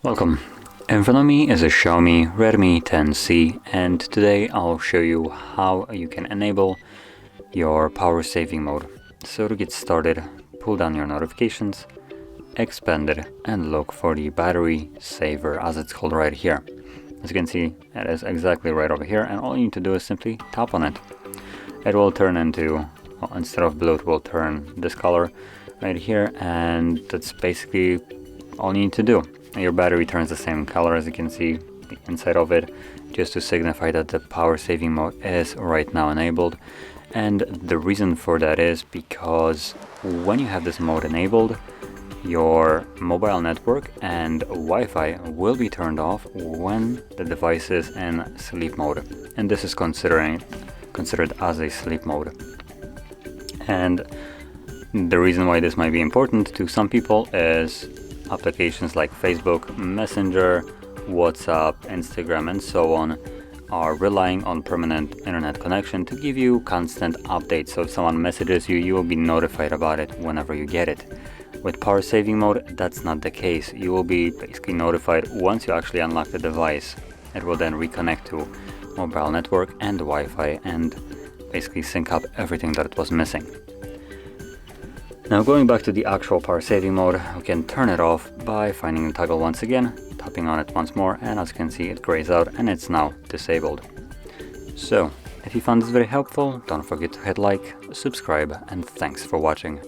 Welcome. In front of me is a Xiaomi Redmi 10C, and today I'll show you how you can enable your power saving mode. So to get started, pull down your notifications, expand it, and look for the battery saver as it's called right here. As you can see, it is exactly right over here, and all you need to do is simply tap on it. It will turn into, well, instead of blue, it will turn this color right here, and that's basically all you need to do. Your battery turns the same color, as you can see the inside of it, just to signify that the power saving mode is right now enabled. And the reason for that is because when you have this mode enabled, your mobile network and Wi-Fi will be turned off when the device is in sleep mode, and this is considered as a sleep mode. And the reason why this might be important to some people is applications like Facebook, Messenger, WhatsApp, Instagram, and so on are relying on permanent internet connection to give you constant updates. So if someone messages you, you will be notified about it whenever you get it. With power saving mode, that's not the case. You will be basically notified once you actually unlock the device. It will then reconnect to mobile network and Wi-Fi and basically sync up everything that it was missing. Now going back to the actual power saving mode, we can turn it off by finding the toggle once again, tapping on it once more, and as you can see, it grays out and it's now disabled. So, if you found this very helpful, don't forget to hit like, subscribe, and thanks for watching.